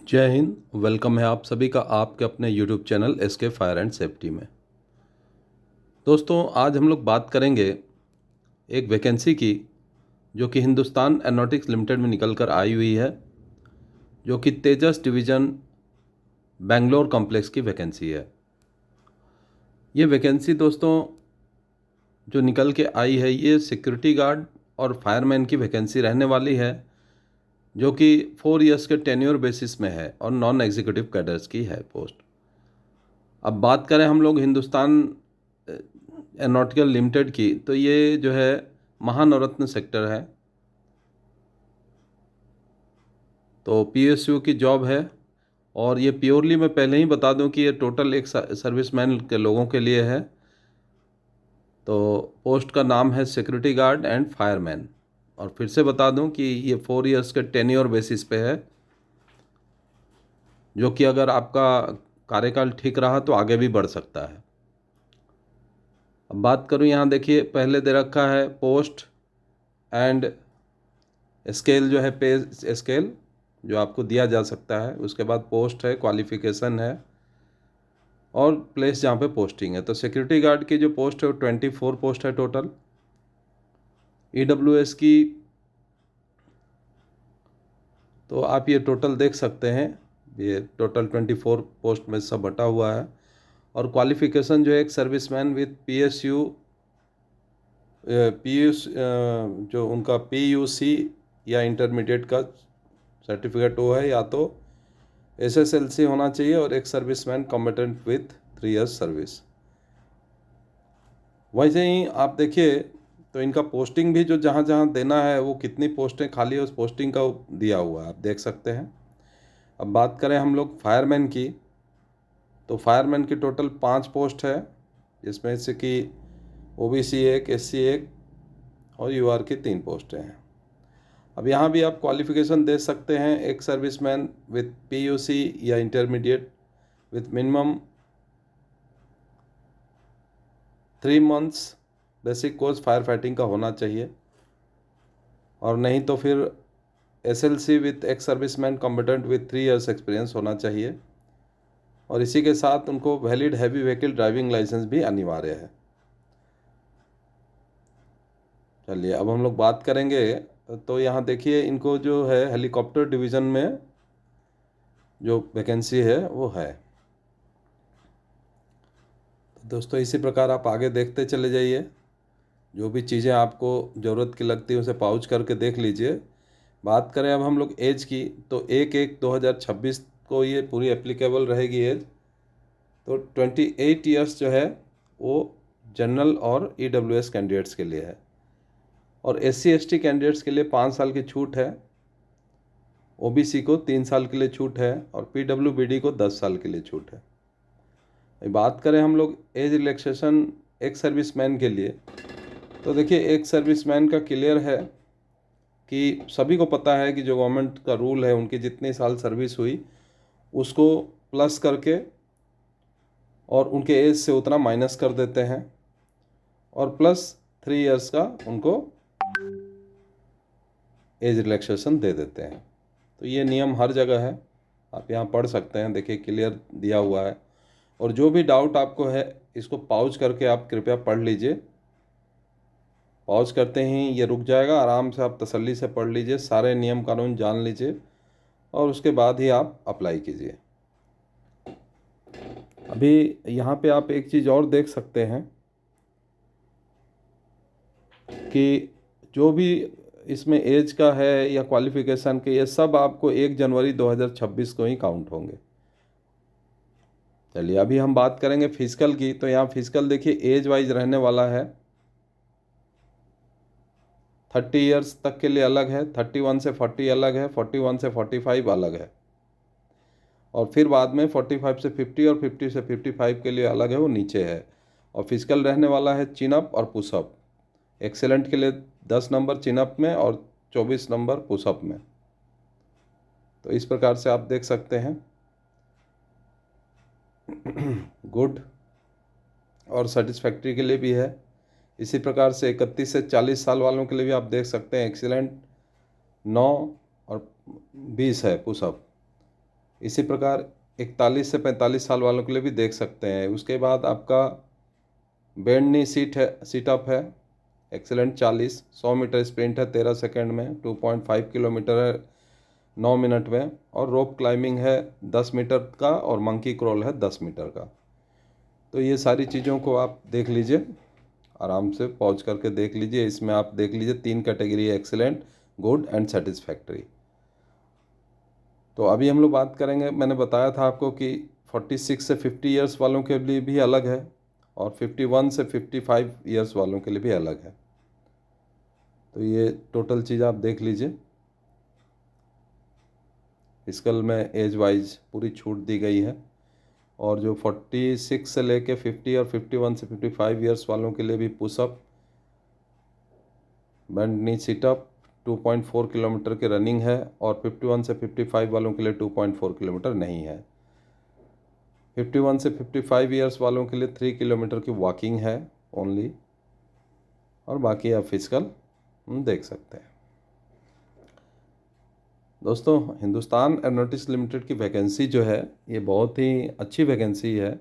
जय हिंद। वेलकम है आप सभी का आपके अपने YouTube channel SK fire and safety में। दोस्तों, आज हम लोग बात करेंगे एक वैकेंसी की जो कि हिंदुस्तान एरोनॉटिक्स लिमिटेड में निकल कर आई हुई है, जो कि तेजस डिवीज़न बेंगलोर कॉम्प्लेक्स की वैकेंसी है। ये वैकेंसी दोस्तों जो निकल के आई है, ये सिक्योरिटी गार्ड और फायरमैन की वैकेंसी रहने वाली है, जो कि 4 इयर्स के टेन्योर बेसिस में है और नॉन एग्जीक्यूटिव कैडर्स की है पोस्ट। अब बात करें हम लोग हिंदुस्तान एरोनॉटिकल लिमिटेड की, तो ये जो है महानवरत्न सेक्टर है, तो पीएसयू की जॉब है। और ये प्योरली मैं पहले ही बता दूं कि ये टोटल एक सर्विसमैन के लोगों के लिए है। तो पोस्ट का नाम है सिक्योरिटी गार्ड एंड फायरमैन। और फिर से बता दूं कि ये 4 इयर्स के टेन्योर बेसिस पे है, जो कि अगर आपका कार्यकाल ठीक रहा तो आगे भी बढ़ सकता है। अब बात करूं, यहाँ देखिए पहले दे रखा है पोस्ट एंड स्केल, जो है पे स्केल जो आपको दिया जा सकता है। उसके बाद पोस्ट है, क्वालिफिकेशन है और प्लेस जहाँ पे पोस्टिंग है। तो सिक्योरिटी गार्ड की जो पोस्ट है वो 24 पोस्ट है टोटल। ईडब्ल्यूएस की तो आप ये टोटल देख सकते हैं, ये टोटल 24 पोस्ट में सब बटा हुआ है। और क्वालिफिकेशन जो है एक सर्विसमैन विथ पीएसयू जो उनका पीयूसी या इंटरमीडिएट का सर्टिफिकेट वो है, या तो एसएसएलसी होना चाहिए, और एक serviceman combatant with 3 years service. वैसे ही आप देखिए तो इनका पोस्टिंग भी जो जहाँ जहाँ देना है, वो कितनी पोस्टें खाली है उस पोस्टिंग का दिया हुआ है, आप देख सकते हैं। अब बात करें हम लोग फायरमैन की, तो फायरमैन की टोटल 5 पोस्ट है, जिसमें से कि ओबीसी 1, एससी 1 और यूआर की 3 पोस्टें हैं। अब यहाँ भी आप क्वालिफिकेशन दे सकते हैं, एक सर्विसमैन विथ पीयूसी या intermediate with minimum 3 months basic course fire fighting का होना चाहिए, और नहीं तो फिर SLC with ex serviceman competent with 3 years experience होना चाहिए। और इसी के साथ उनको valid heavy vehicle driving licence भी अनिवार्य है। चलिए अब हम लोग बात करेंगे, तो यहाँ देखिए इनको जो है हेलीकॉप्टर डिवीज़न में जो वैकेंसी है वो है। तो दोस्तों इसी प्रकार आप आगे देखते चले जाइए, जो भी चीज़ें आपको ज़रूरत की लगती है उसे पाउच करके देख लीजिए। बात करें अब हम लोग एज की, तो 1/1/2026 को ये पूरी एप्लीकेबल रहेगी एज। तो 28 इयर्स जो है वो जनरल और ईडब्ल्यूएस कैंडिडेट्स के लिए है, और एससी एसटी कैंडिडेट्स के लिए 5 साल की छूट है, ओबीसी को 3 साल के लिए छूट है, और पीडब्ल्यूबीडी को 10 साल के लिए छूट है। बात करें हम लोग एज रिलैक्सेशन एक सर्विसमैन के लिए, तो देखिए एक सर्विसमैन का क्लियर है कि सभी को पता है कि जो गवर्नमेंट का रूल है, उनकी जितनी साल सर्विस हुई उसको प्लस करके और उनके एज से उतना माइनस कर देते हैं, और प्लस 3 इयर्स का उनको एज रिलैक्सेशन दे देते हैं। तो ये नियम हर जगह है, आप यहाँ पढ़ सकते हैं, देखिए क्लियर दिया हुआ है। और जो भी डाउट आपको है इसको पाउच करके आप कृपया पढ़ लीजिए। पॉज करते ही ये रुक जाएगा, आराम से आप तसल्ली से पढ़ लीजिए, सारे नियम कानून जान लीजिए, और उसके बाद ही आप अप्लाई कीजिए। अभी यहाँ पे आप एक चीज़ और देख सकते हैं कि जो भी इसमें एज का है या क्वालिफिकेशन के, ये सब आपको 1 जनवरी 2026 को ही काउंट होंगे। चलिए अभी हम बात करेंगे फिजिकल की, तो यहाँ फिजिकल देखिए एज वाइज रहने वाला है। 30 इयर्स तक के लिए अलग है, 31 से 40 अलग है, 41 से 45 अलग है, और फिर बाद में 45 से 50 और 50 से 55 के लिए अलग है, वो नीचे है। और फिजिकल रहने वाला है चिनअप और पुशअप। एक्सेलेंट के लिए 10 नंबर चिनअप में और 24 नंबर पुशअप में। तो इस प्रकार से आप देख सकते हैं। गुड और सेटिस्फैक्ट्री के लिए भी है। इसी प्रकार से 31 से 40 साल वालों के लिए भी आप देख सकते हैं, एक्सीलेंट 9 और 20 है पुशअप। इसी प्रकार 41 से 45 साल वालों के लिए भी देख सकते हैं। उसके बाद आपका बेंड नी सीट अप है, एक्सेलेंट 40, 100 मीटर स्प्रिंट है 13 सेकंड में, 2.5 किलोमीटर है 9 मिनट में, और रोप क्लाइंबिंग है 10 मीटर का, और मंकी क्रॉल है 10 मीटर का। तो ये सारी चीज़ों को आप देख लीजिए, आराम से पॉज करके देख लीजिए। इसमें आप देख लीजिए 3 कैटेगरी है, एक्सेलेंट, गुड एंड सेटिस्फैक्ट्री। तो अभी हम लोग बात करेंगे, मैंने बताया था आपको कि 46 से 50 ईयर्स वालों के लिए भी अलग है, और 51 से 55 ईयर्स वालों के लिए भी अलग है। तो ये टोटल चीज़ आप देख लीजिए। स्कल में एज वाइज पूरी छूट दी गई है, और जो 46 से लेके 50 और 51 से 55 ईयर्स वालों के लिए भी पुशअप, बेंड नी सिटअप, 2.4 किलोमीटर की रनिंग है, और 51 से 55 वालों के लिए 2.4 किलोमीटर नहीं है। 51 से 55 ईयर्स वालों के लिए 3 किलोमीटर की वॉकिंग है ओनली, और बाकी आप फिजिकल देख सकते हैं। दोस्तों, हिंदुस्तान एरोनॉटिक्स लिमिटेड की वैकेंसी जो है ये बहुत ही अच्छी वैकेंसी है,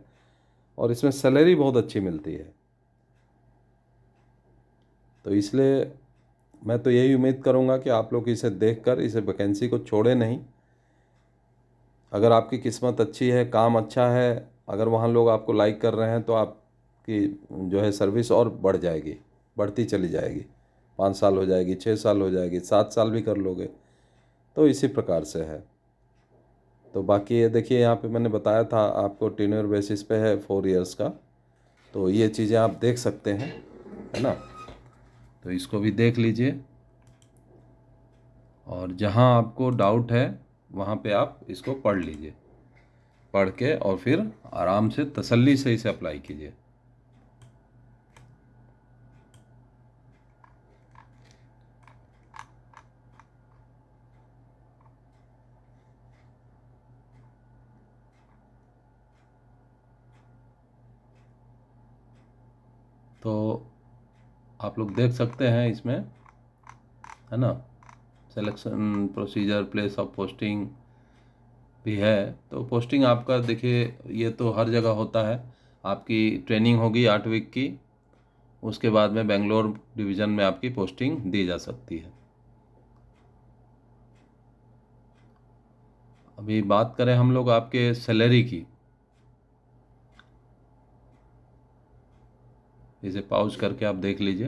और इसमें सैलरी बहुत अच्छी मिलती है। तो इसलिए मैं तो यही उम्मीद करूंगा कि आप लोग इसे देखकर इसे वैकेंसी को छोड़े नहीं। अगर आपकी किस्मत अच्छी है, काम अच्छा है, अगर वहाँ लोग आपको लाइक कर रहे हैं, तो आपकी जो है सर्विस और बढ़ जाएगी, बढ़ती चली जाएगी। 5 साल हो जाएगी, 6 साल हो जाएगी, 7 साल भी कर लोगे। तो इसी प्रकार से है। तो बाकी ये देखिए, यहाँ पे मैंने बताया था आपको टेन्योर बेसिस पे है 4 इयर्स का। तो ये चीज़ें आप देख सकते हैं, है ना। तो इसको भी देख लीजिए, और जहाँ आपको डाउट है वहाँ पे आप इसको पढ़ लीजिए, पढ़ के और फिर आराम से तसल्ली से इसे अप्लाई कीजिए। तो आप लोग देख सकते हैं इसमें, है ना, selection procedure, place of posting भी है। तो पोस्टिंग आपका देखिए, ये तो हर जगह होता है। आपकी ट्रेनिंग होगी 8 वीक की, उसके बाद में बेंगलोर डिवीज़न में आपकी पोस्टिंग दी जा सकती है। अभी बात करें हम लोग आपके सैलरी की, इसे पॉज करके आप देख लीजिए।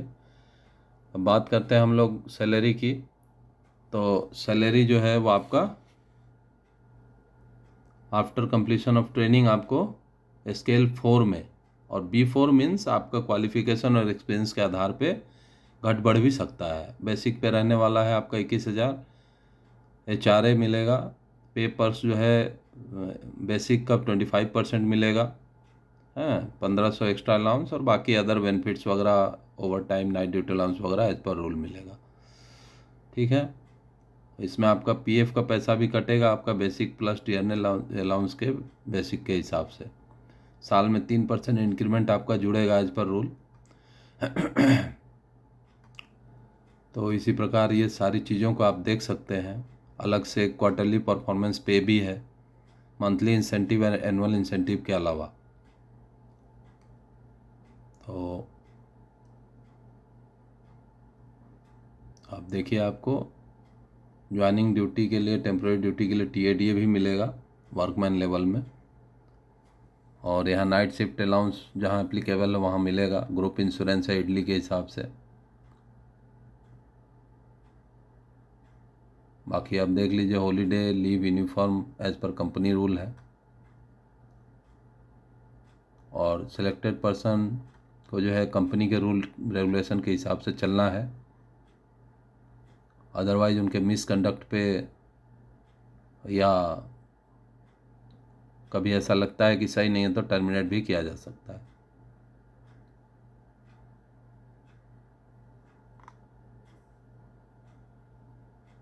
अब बात करते हैं हम लोग सैलरी की। तो सैलरी जो है वो आपका आफ्टर कंप्लीशन ऑफ ट्रेनिंग आपको स्केल 4 में, और B4 मीन्स आपका क्वालिफिकेशन और एक्सपीरियंस के आधार पे घट बढ़ भी सकता है। बेसिक पे रहने वाला है आपका 21,000, HRA मिलेगा, पेपर्स जो है बेसिक का 25% मिलेगा, है 1500 एक्स्ट्रा अलाउंस, और बाकी अदर बेनिफिट्स वगैरह, over time, night duty allowance वगैरह एज पर रूल मिलेगा। ठीक है। इसमें आपका PF का पैसा भी कटेगा, आपका बेसिक प्लस DNL अलाउंस के बेसिक के हिसाब से। साल में 3% इंक्रीमेंट आपका जुड़ेगा एज पर रूल। तो इसी प्रकार ये सारी चीज़ों को आप देख सकते हैं। अलग से क्वार्टरली परफॉर्मेंस पे भी है, मंथली इंसेंटिव और एनुअल इंसेंटिव के अलावा। तो आप देखिए, आपको ज्वाइनिंग ड्यूटी के लिए, टेम्प्रेरी ड्यूटी के लिए TADA भी मिलेगा वर्कमैन लेवल में, और यहाँ नाइट शिफ्ट अलाउंस जहाँ एप्लीकेबल है वहाँ मिलेगा। ग्रुप इंश्योरेंस है इडली के हिसाब से। बाकी आप देख लीजिए, holiday leave uniform as per company rule है, और सिलेक्टेड पर्सन को जो है कंपनी के रूल रेगुलेशन के हिसाब से चलना है। अदरवाइज उनके मिसकंडक्ट पे, या कभी ऐसा लगता है कि सही नहीं है तो टर्मिनेट भी किया जा सकता है।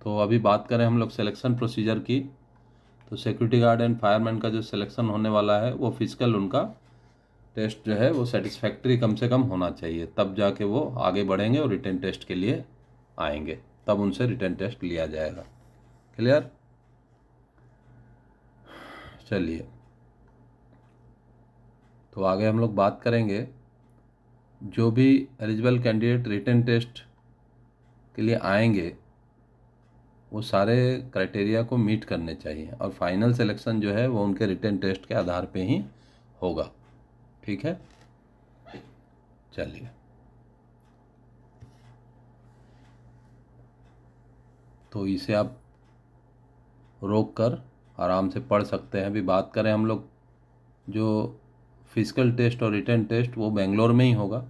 तो अभी बात करें हम लोग सिलेक्शन प्रोसीजर की, तो सिक्योरिटी गार्ड एंड फायरमैन का जो सिलेक्शन होने वाला है, वो फिजिकल उनका टेस्ट जो है वो सेटिस्फैक्ट्री कम से कम होना चाहिए, तब जाके वो आगे बढ़ेंगे और रिटन टेस्ट के लिए आएंगे, तब उनसे रिटन टेस्ट लिया जाएगा। क्लियर। चलिए, तो आगे हम लोग बात करेंगे जो भी एलिजिबल कैंडिडेट रिटन टेस्ट के लिए आएंगे वो सारे क्राइटेरिया को मीट करने चाहिए और फाइनल सिलेक्शन जो है वो उनके रिटन टेस्ट के आधार पे ही होगा। ठीक है, चलिए, तो इसे आप रोक कर आराम से पढ़ सकते हैं। अभी बात करें हम लोग, जो फिजिकल टेस्ट और रिटन टेस्ट वो बेंगलोर में ही होगा।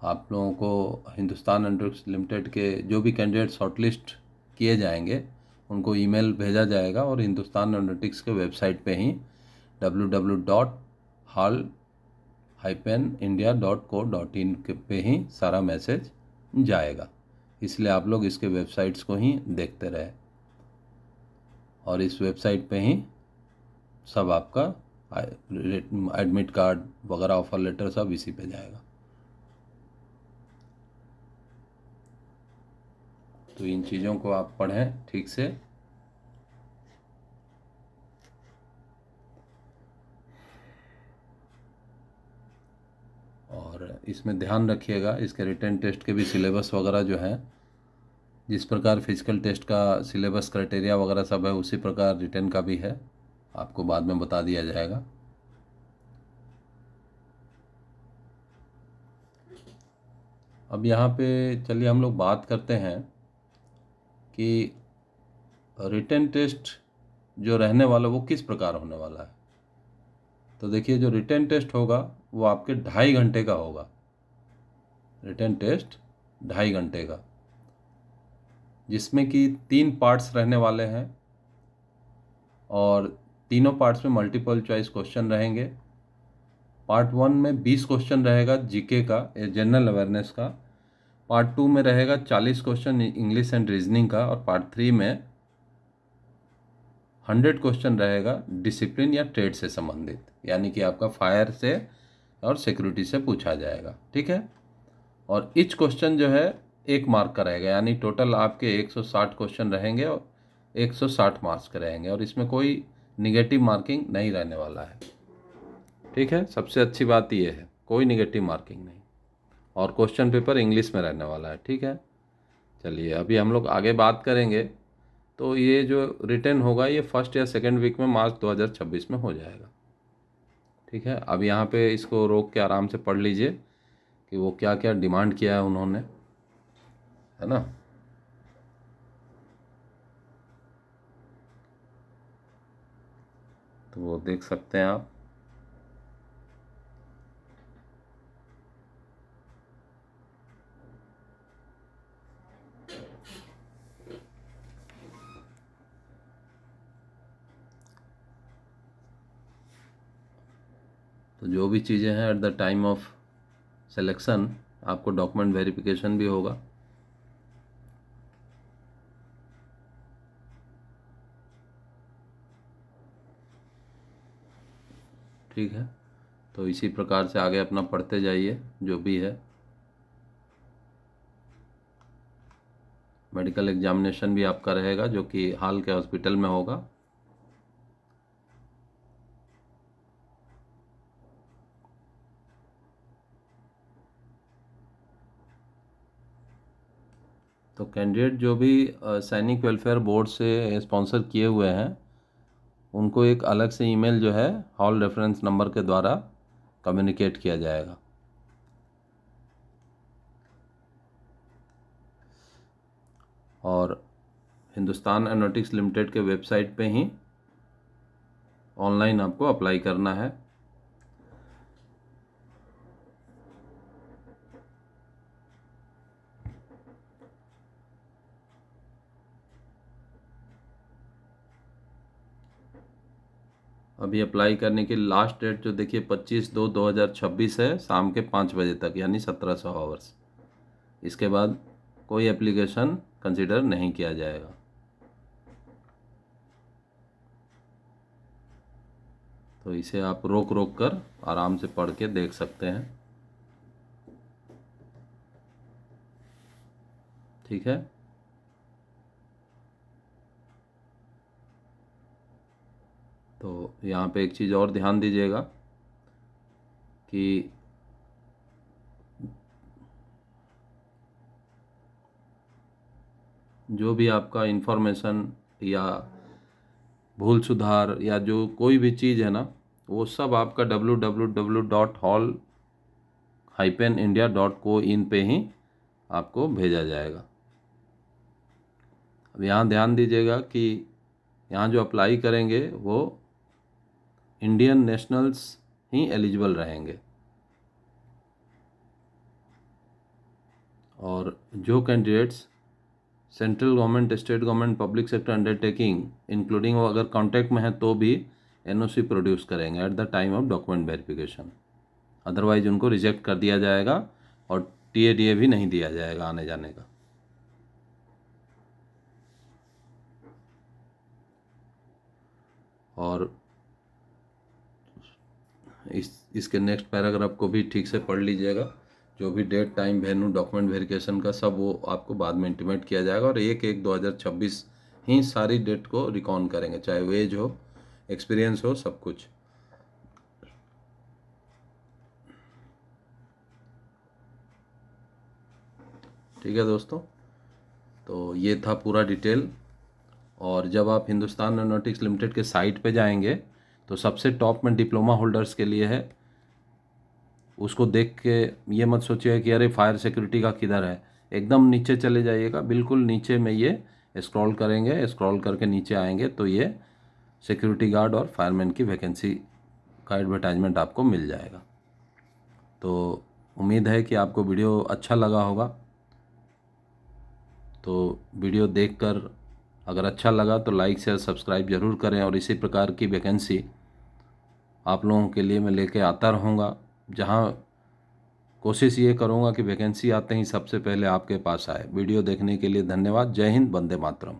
आप लोगों को हिंदुस्तान एरोनॉटिक्स लिमिटेड के जो भी कैंडिडेट शॉर्टलिस्ट किए जाएंगे उनको ईमेल भेजा जाएगा और हिंदुस्तान एरोनॉटिक्स के वेबसाइट पे ही www.hal-india.co.in पे ही सारा मैसेज जाएगा। इसलिए आप लोग इसके वेबसाइट्स को ही देखते रहे और इस वेबसाइट पे ही सब आपका एडमिट कार्ड वगैरह, ऑफर लेटर सब इसी पे जाएगा। तो इन चीज़ों को आप पढ़ें ठीक से। और इसमें ध्यान रखिएगा इसके रिटन टेस्ट के भी सिलेबस वगैरह जो है, जिस प्रकार फिजिकल टेस्ट का सिलेबस क्राइटेरिया वगैरह सब है उसी प्रकार रिटन का भी है, आपको बाद में बता दिया जाएगा। अब यहाँ पे चलिए हम लोग बात करते हैं कि रिटन टेस्ट जो रहने वाला वो किस प्रकार होने वाला है। तो देखिए, जो रिटन टेस्ट होगा वो आपके 2.5 घंटे का होगा। रिटन टेस्ट 2.5 घंटे का, जिसमें कि 3 पार्ट्स रहने वाले हैं और तीनों पार्ट्स में मल्टीपल चॉइस क्वेश्चन रहेंगे। पार्ट 1 में 20 क्वेश्चन रहेगा जीके का, जनरल अवेयरनेस का। पार्ट 2 में रहेगा 40 क्वेश्चन इंग्लिश एंड रीजनिंग का और पार्ट 3 में 100 क्वेश्चन रहेगा डिसिप्लिन या ट्रेड से संबंधित, यानी कि आपका फायर से और सिक्योरिटी से पूछा जाएगा। ठीक है, और ईच क्वेश्चन जो है 1 मार्क का रहेगा, यानी टोटल आपके 160 क्वेश्चन रहेंगे और 160 मार्क्स के रहेंगे और इसमें कोई निगेटिव मार्किंग नहीं रहने वाला है। ठीक है, सबसे अच्छी बात ये है, कोई निगेटिव मार्किंग नहीं, और क्वेश्चन पेपर इंग्लिश में रहने वाला है। ठीक है, चलिए अभी हम लोग आगे बात करेंगे। तो ये जो रिटर्न होगा ये फर्स्ट या सेकेंड वीक में मार्च 2026 में हो जाएगा। ठीक है, अब यहाँ पे इसको रोक के आराम से पढ़ लीजिए कि वो क्या क्या डिमांड किया है उन्होंने, है ना। तो वो देख सकते हैं आप। तो जो भी चीज़ें हैं at the time of selection आपको डॉक्यूमेंट वेरिफिकेशन भी होगा। ठीक है, तो इसी प्रकार से आगे अपना पढ़ते जाइए जो भी है। मेडिकल एग्जामिनेशन भी आपका रहेगा जो कि हाल के हॉस्पिटल में होगा। तो कैंडिडेट जो भी सैनिक वेलफेयर बोर्ड से स्पॉन्सर किए हुए हैं उनको एक अलग से ईमेल जो है हॉल रेफरेंस नंबर के द्वारा कम्युनिकेट किया जाएगा। और हिंदुस्तान एरोनॉटिक्स लिमिटेड के वेबसाइट पे ही ऑनलाइन आपको अप्लाई करना है। अभी अप्लाई करने की लास्ट डेट जो देखिए 25/2/2026 है, शाम के 5 बजे तक, यानी 1700 आवर्स। इसके बाद कोई एप्लीकेशन कंसिडर नहीं किया जाएगा। तो इसे आप रोक रोक कर आराम से पढ़ के देख सकते हैं। ठीक है, तो यहाँ पे एक चीज़ और ध्यान दीजिएगा कि जो भी आपका इंफॉर्मेशन या भूल सुधार या जो कोई भी चीज़ है ना, वो सब आपका www.hall-india.co.in पे ही आपको भेजा जाएगा। अब यहाँ ध्यान दीजिएगा कि यहाँ जो अप्लाई करेंगे वो इंडियन नेशनल्स ही एलिजिबल रहेंगे, और जो candidates central government, state government, public sector undertaking including वो अगर कॉन्टैक्ट में है तो भी एनओसी प्रोड्यूस करेंगे at the time of document verification, otherwise उनको रिजेक्ट कर दिया जाएगा और टीएडीए भी नहीं दिया जाएगा आने जाने का। और इसके नेक्स्ट पैराग्राफ को भी ठीक से पढ़ लीजिएगा। जो भी date, time, venue, document verification का सब वो आपको बाद में इंटीमेट किया जाएगा, और 1/1/2026 ही सारी डेट को रिकॉन करेंगे, चाहे वो एज हो, एक्सपीरियंस हो, सब कुछ। ठीक है दोस्तों, तो ये था पूरा डिटेल। और जब आप हिंदुस्तान एरोनॉटिक्स लिमिटेड के साइट पे जाएंगे तो सबसे टॉप में डिप्लोमा होल्डर्स के लिए है। उसको देख के ये मत सोचिए कि अरे फायर सिक्योरिटी का किधर है, एकदम नीचे चले जाइएगा, बिल्कुल नीचे में ये स्क्रॉल करेंगे, स्क्रॉल करके नीचे आएंगे तो ये सिक्योरिटी गार्ड और फायरमैन की वैकेंसी का एडवर्टाइजमेंट आपको मिल जाएगा। तो उम्मीद है कि आपको वीडियो अच्छा लगा होगा। तो वीडियो देखकर अगर अच्छा लगा तो लाइक शेयर सब्सक्राइब ज़रूर करें, और इसी प्रकार की वैकेंसी आप लोगों के लिए मैं लेके आता रहूँगा, जहाँ कोशिश ये करूँगा कि वैकेंसी आते ही सबसे पहले आपके पास आए। वीडियो देखने के लिए धन्यवाद। जय हिंद, वंदे मातरम।